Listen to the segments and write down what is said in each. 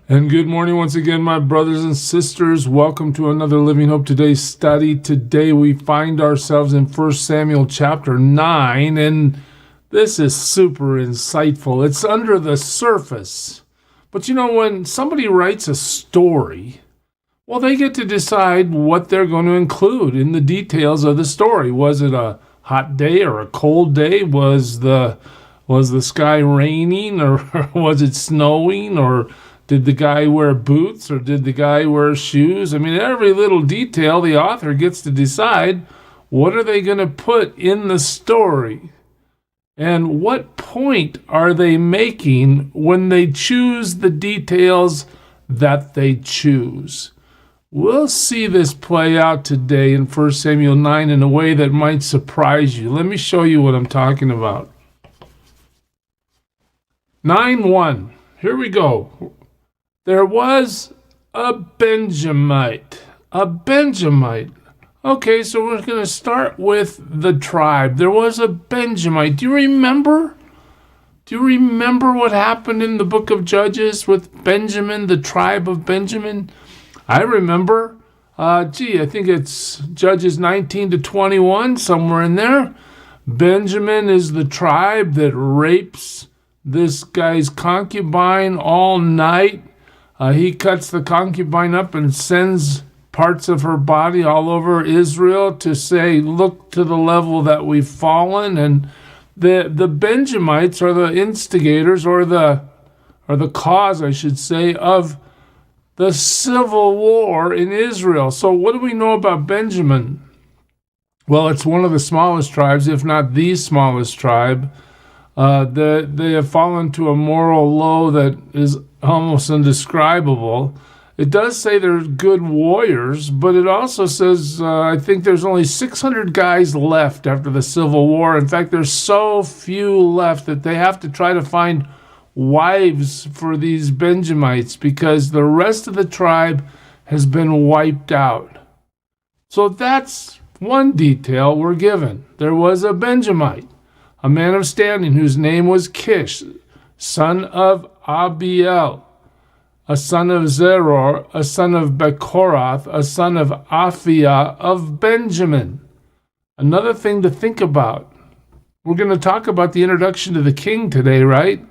And good morning once again, my brothers and sisters. Welcome to another Living Hope Today study. Today we find ourselves in 1 Samuel chapter 9, and this is super insightful. It's under the surface. But you know, when somebody writes a story, well, they get to decide what they're going to include in the details of the story. Was it a hot day or a cold day? Was the sky raining, or was it snowing, or did the guy wear boots, or did the guy wear shoes? I mean, every little detail the author gets to decide. What are they going to put in the story? And what point are they making when they choose the details that they choose? We'll see this play out today in 1 Samuel 9 in a way that might surprise you. Let me show you what I'm talking about. 9:1. Here we go. There was a Benjamite. A Benjamite. Okay, so we're going to start with the tribe. There was a Benjamite. Do you remember? Do you remember what happened in the book of Judges with Benjamin, the tribe of Benjamin? I remember. I think it's Judges 19 to 21, somewhere in there. Benjamin is the tribe that rapes this guy's concubine all night. He cuts the concubine up and sends parts of her body all over Israel to say, look to the level that we've fallen. And the Benjamites are the instigators, or the cause, I should say, of the civil war in Israel. So what do we know about Benjamin? Well, it's one of the smallest tribes, if not the smallest tribe. They have fallen to a moral low that is almost indescribable. It does say they're good warriors, but it also says, I think there's only 600 guys left after the Civil War. In fact, there's so few left that they have to try to find wives for these Benjamites because the rest of the tribe has been wiped out. So that's one detail we're given. There was a Benjamite, a man of standing whose name was Kish, son of Abiel, a son of Zeror, a son of Bechorath, a son of Aphiah of Benjamin. Another thing to think about. We're going to talk about the introduction to the king today, right?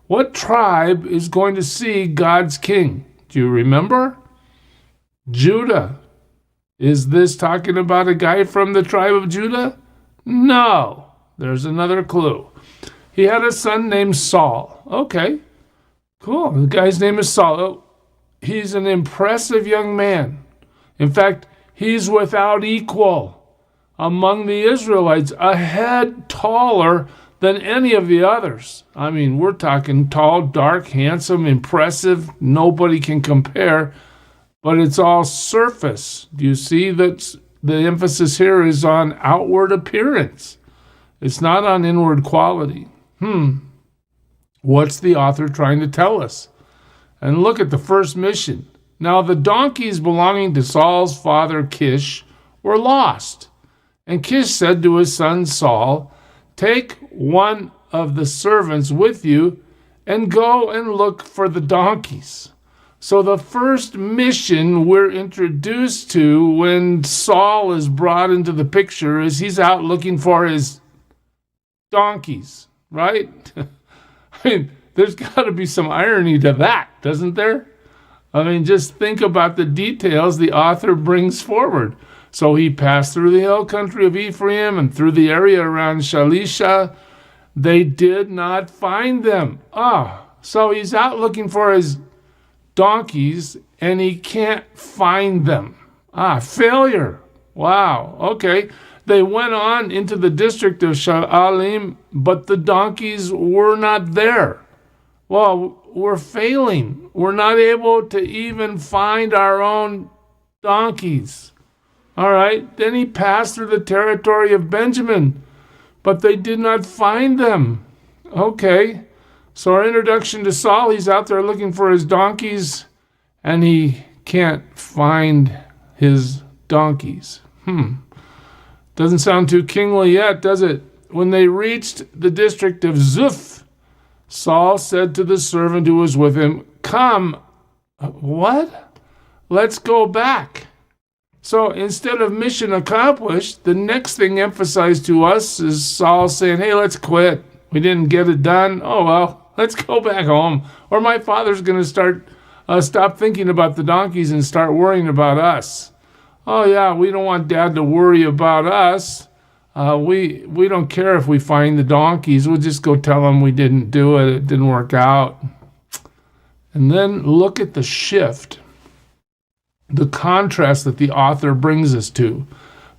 What tribe is going to see God's king? Do you remember? Judah. Is this talking about a guy from the tribe of Judah? No. There's another clue. He had a son named Saul. Okay, cool. The guy's name is Saul. He's an impressive young man. In fact, he's without equal among the Israelites, a head taller than any of the others. I mean, we're talking tall, dark, handsome, impressive. Nobody can compare, but it's all surface. Do you see that the emphasis here is on outward appearance? It's not on inward quality. What's the author trying to tell us? And look at the first mission. Now the donkeys belonging to Saul's father Kish were lost. And Kish said to his son Saul, take one of the servants with you and go and look for the donkeys. So the first mission we're introduced to when Saul is brought into the picture is he's out looking for his donkeys, right? I mean, there's got to be some irony to that, doesn't there? I mean, just think about the details the author brings forward. So he passed through the hill country of Ephraim and through the area around Shalisha. They did not find them. So he's out looking for his donkeys and he can't find them. Failure. Wow, okay. They went on into the district of Sha'alim, but the donkeys were not there. Well, we're failing. We're not able to even find our own donkeys. All right, then he passed through the territory of Benjamin, but they did not find them. Okay, so our introduction to Saul, he's out there looking for his donkeys, and he can't find his donkeys. Doesn't sound too kingly yet, does it? When they reached the district of Zuph, Saul said to the servant who was with him, come, What? Let's go back. So instead of mission accomplished, the next thing emphasized to us is Saul saying, hey, let's quit. We didn't get it done. Oh, well, let's go back home. Or my father's going to stop thinking about the donkeys and start worrying about us. Oh, yeah, we don't want Dad to worry about us. We don't care if we find the donkeys. We'll just go tell him we didn't do it. It didn't work out. And then look at the shift, the contrast that the author brings us to.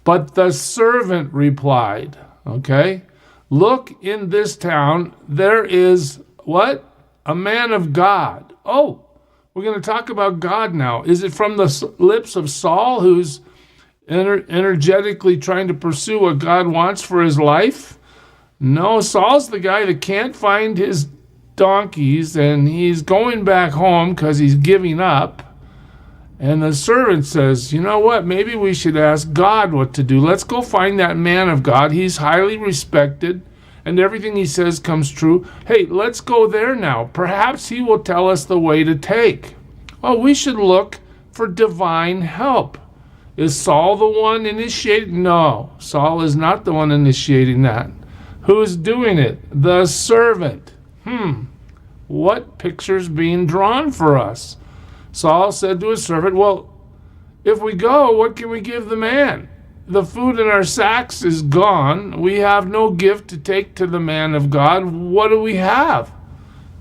But the servant replied, okay? Look, in this town, there is, what? A man of God. Oh, we're going to talk about God now. Is it from the lips of Saul, who's energetically trying to pursue what God wants for his life? No, Saul's the guy that can't find his donkeys, and he's going back home because he's giving up. And the servant says, you know what, maybe we should ask God what to do. Let's go find that man of God. He's highly respected, and everything he says comes true. Hey, let's go there now. Perhaps he will tell us the way to take. Oh, we should look for divine help. Is Saul the one initiating? No, Saul is not the one initiating that. Who's doing it? The servant. What picture's being drawn for us? Saul said to his servant, well, if we go, what can we give the man? The food in our sacks is gone. We have no gift to take to the man of God. What do we have?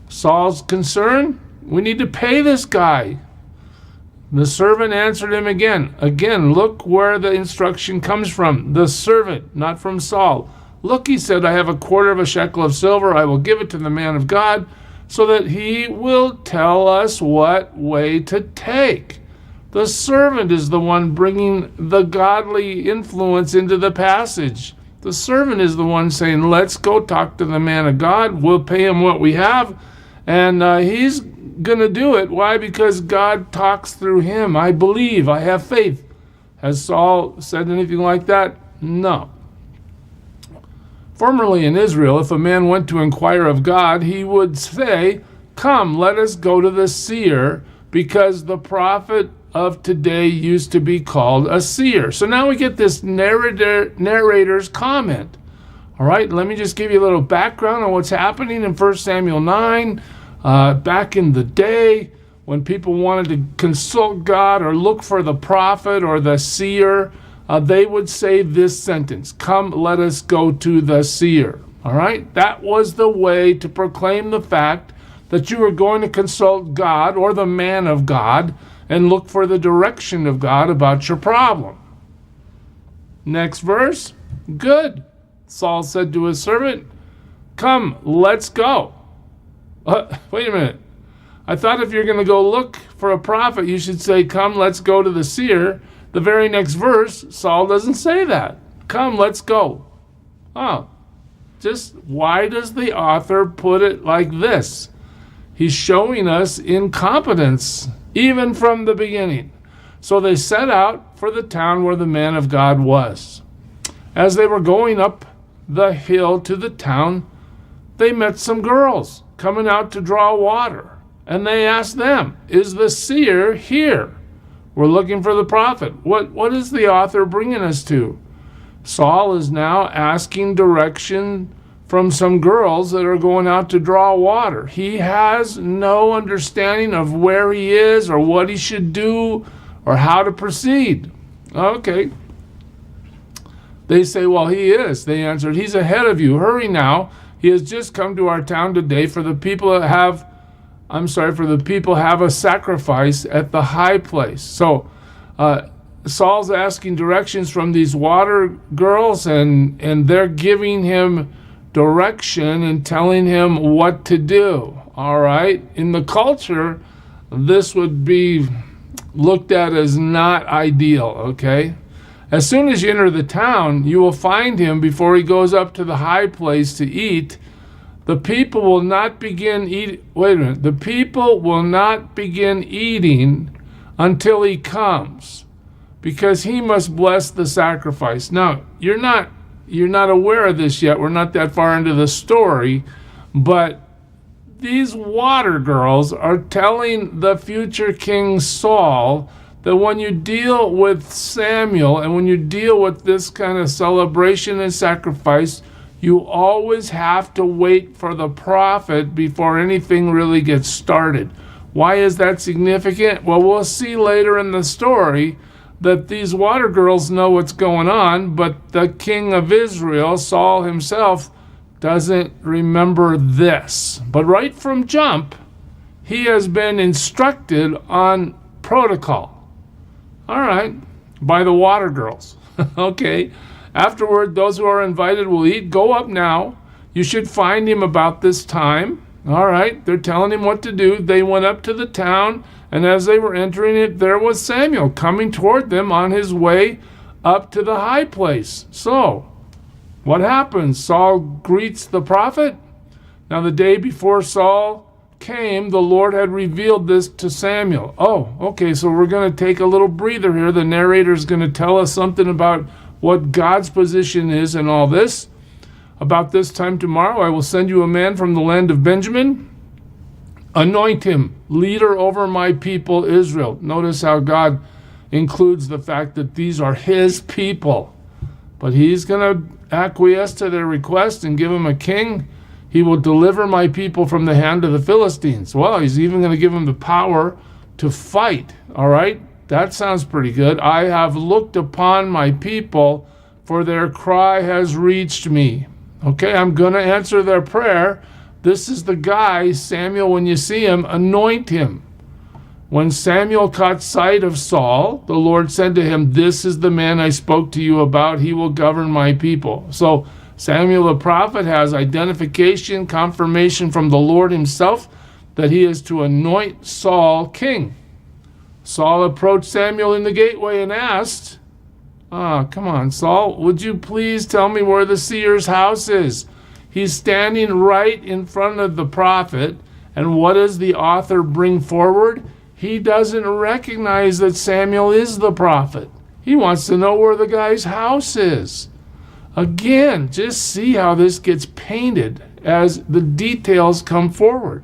Saul's concern, we need to pay this guy. The servant answered him again. Again, look where the instruction comes from. The servant, not from Saul. Look, he said, I have a quarter of a shekel of silver. I will give it to the man of God so that he will tell us what way to take. The servant is the one bringing the godly influence into the passage. The servant is the one saying, let's go talk to the man of God. We'll pay him what we have. And he's going to do it. Why? Because God talks through him. I believe. I have faith. Has Saul said anything like that? No. Formerly in Israel, if a man went to inquire of God, he would say, come, let us go to the seer, because the prophet of today used to be called a seer. So now we get this narrator's comment. All right, let me just give you a little background on what's happening in 1 Samuel 9. Back in the day, when people wanted to consult God or look for the prophet or the seer, they would say this sentence, come, let us go to the seer. All right? That was the way to proclaim the fact that you were going to consult God or the man of God and look for the direction of God about your problem. Next verse. Good. Saul said to his servant, come, let's go. Wait a minute. I thought if you're going to go look for a prophet, you should say, come, let's go to the seer. The very next verse, Saul doesn't say that. Come, let's go. Oh, just why does the author put it like this? He's showing us incompetence, even from the beginning. So they set out for the town where the man of God was. As they were going up the hill to the town, they met some girls coming out to draw water. And they asked them, is the seer here? We're looking for the prophet. What is the author bringing us to? Saul is now asking direction from some girls that are going out to draw water. He has no understanding of where he is or what he should do or how to proceed. Okay. They say, well, he is. They answered, he's ahead of you. Hurry now. He has just come to our town today, for the people have a sacrifice at the high place. So Saul's asking directions from these water girls, and they're giving him direction and telling him what to do. All right. In the culture, this would be looked at as not ideal. Okay. As soon as you enter the town, you will find him before he goes up to the high place to eat. The people will not begin The people will not begin eating until he comes, because he must bless the sacrifice. Now, you're not aware of this yet. We're not that far into the story, but these water girls are telling the future King Saul that when you deal with Samuel and when you deal with this kind of celebration and sacrifice, you always have to wait for the prophet before anything really gets started. Why is that significant? Well, we'll see later in the story that these water girls know what's going on, but the king of Israel, Saul himself, doesn't remember this. But right from jump, he has been instructed on protocol. All right, by the water girls. Okay. Afterward, those who are invited will eat. Go up now. You should find him about this time. All right, they're telling him what to do. They went up to the town, and as they were entering it, there was Samuel coming toward them on his way up to the high place. So, what happens? Saul greets the prophet. Now, the day before Saul came, the Lord had revealed this to Samuel. Oh, okay, so we're going to take a little breather here. The narrator is going to tell us something about what God's position is in all this. About this time tomorrow, I will send you a man from the land of Benjamin. Anoint him leader over my people Israel. Notice how God includes the fact that these are his people. But he's going to acquiesce to their request and give him a king. He will deliver my people from the hand of the Philistines. Well, he's even going to give him the power to fight. All right? That sounds pretty good. I have looked upon my people, for their cry has reached me. Okay, I'm going to answer their prayer. This is the guy, Samuel, when you see him, anoint him. When Samuel caught sight of Saul, the Lord said to him, this is the man I spoke to you about. He will govern my people. So Samuel the prophet has identification, confirmation from the Lord himself that he is to anoint Saul king. Saul approached Samuel in the gateway and asked, come on, Saul, would you please tell me where the seer's house is? He's standing right in front of the prophet, and what does the author bring forward? He doesn't recognize that Samuel is the prophet. He wants to know where the guy's house is. Again, just see how this gets painted as the details come forward.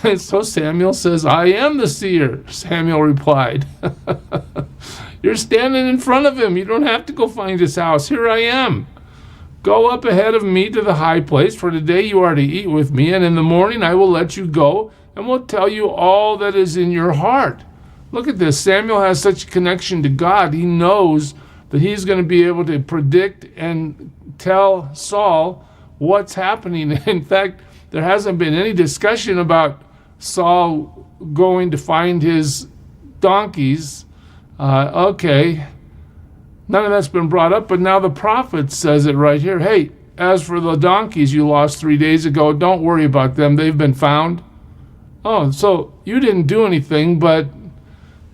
And so Samuel says, I am the seer, Samuel replied. You're standing in front of him. You don't have to go find his house. Here I am. Go up ahead of me to the high place, for today you are to eat with me, and in the morning I will let you go, and will tell you all that is in your heart. Look at this. Samuel has such a connection to God. He knows that he's going to be able to predict and tell Saul what's happening. In fact, there hasn't been any discussion about Saul going to find his donkeys. Okay, none of that's been brought up, but now the prophet says it right here. Hey, as for the donkeys you lost 3 days ago, don't worry about them. They've been found. Oh, so you didn't do anything, but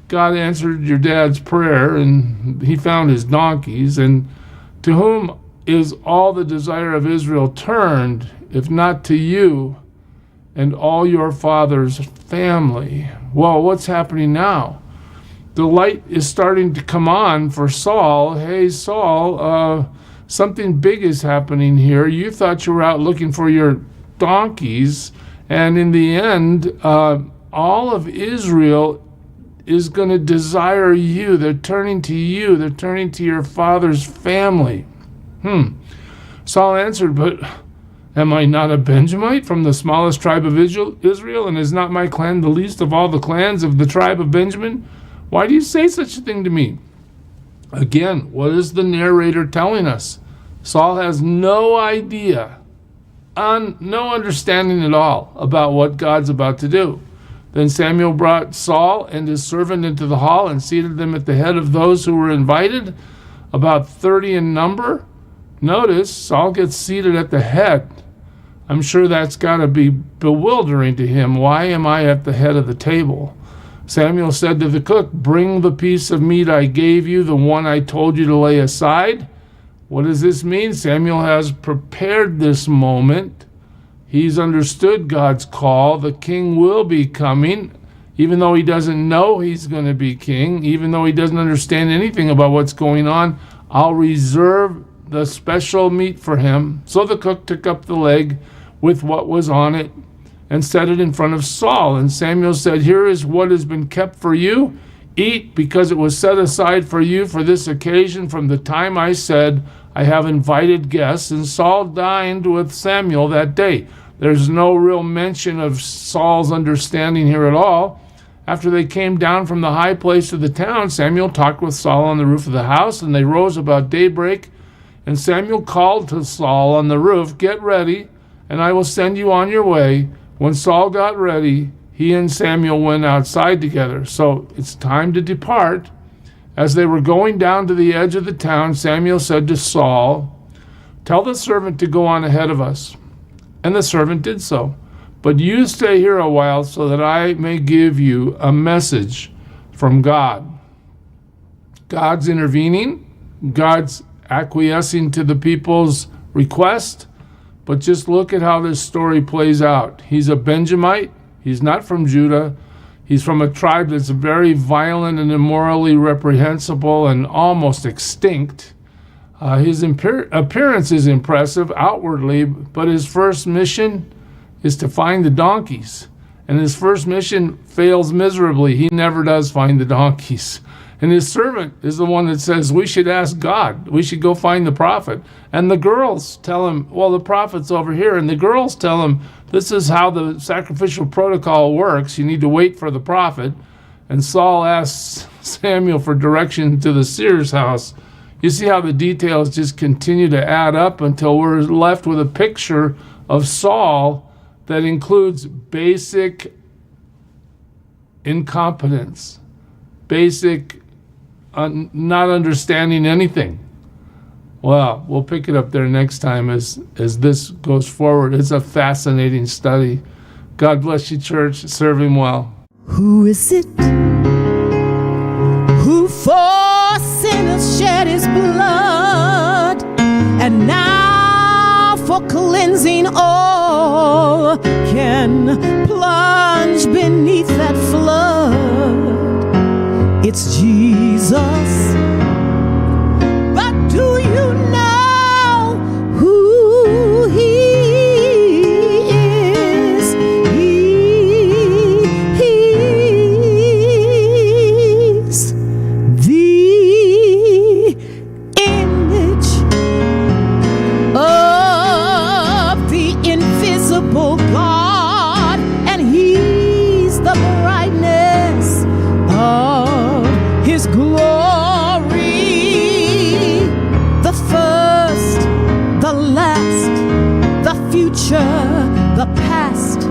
God answered your dad's prayer, and he found his donkeys. And to whom is all the desire of Israel turned, if not to you and all your father's family? Well, what's happening now? The light is starting to come on for Saul. Hey, Saul, something big is happening here. You thought you were out looking for your donkeys, and in the end, all of Israel is going to desire you. They're turning to you. They're turning to your father's family. Saul answered, but am I not a Benjamite from the smallest tribe of Israel, and is not my clan the least of all the clans of the tribe of Benjamin? Why do you say such a thing to me? Again, what is the narrator telling us? Saul has no idea, no understanding at all about what God's about to do. Then Samuel brought Saul and his servant into the hall and seated them at the head of those who were invited, about 30 in number. Notice, Saul gets seated at the head. I'm sure that's got to be bewildering to him. Why am I at the head of the table? Samuel said to the cook, bring the piece of meat I gave you, the one I told you to lay aside. What does this mean? Samuel has prepared this moment. He's understood God's call. The king will be coming, even though he doesn't know he's going to be king, even though he doesn't understand anything about what's going on. I'll reserve the special meat for him. So the cook took up the leg with what was on it and set it in front of Saul. And Samuel said, "Here is what has been kept for you. Eat, because it was set aside for you for this occasion from the time I said, I have invited guests." And Saul dined with Samuel that day. There's no real mention of Saul's understanding here at all. After they came down from the high place of the town, Samuel talked with Saul on the roof of the house, and they rose about daybreak. And Samuel called to Saul on the roof, "Get ready, and I will send you on your way." When Saul got ready, he and Samuel went outside together. So it's time to depart. As they were going down to the edge of the town, Samuel said to Saul, "Tell the servant to go on ahead of us." And the servant did so. "But you stay here a while so that I may give you a message from God." God's intervening, God's acquiescing to the people's request. But just look at how this story plays out. He's a Benjamite. He's not from Judah. He's from a tribe that's very violent and immorally reprehensible and almost extinct. His appearance is impressive outwardly, but his first mission is to find the donkeys. And his first mission fails miserably. He never does find the donkeys. And his servant is the one that says, "We should ask God. We should go find the prophet." And the girls tell him, "Well, the prophet's over here." And the girls tell him, "This is how the sacrificial protocol works. You need to wait for the prophet." And Saul asks Samuel for direction to the seer's house. You see how the details just continue to add up until we're left with a picture of Saul that includes basic incompetence, basic not understanding anything. Well, we'll pick it up there next time as this goes forward. It's a fascinating study. God bless you, church. Serve him well. Who is it who for sinners shed his blood, and now for cleansing all can plunge beneath that flood? It's Jesus. But do you know who he is? He's the image of the invisible God, and he's the brightness of his glory, the first, the last, the future, the past,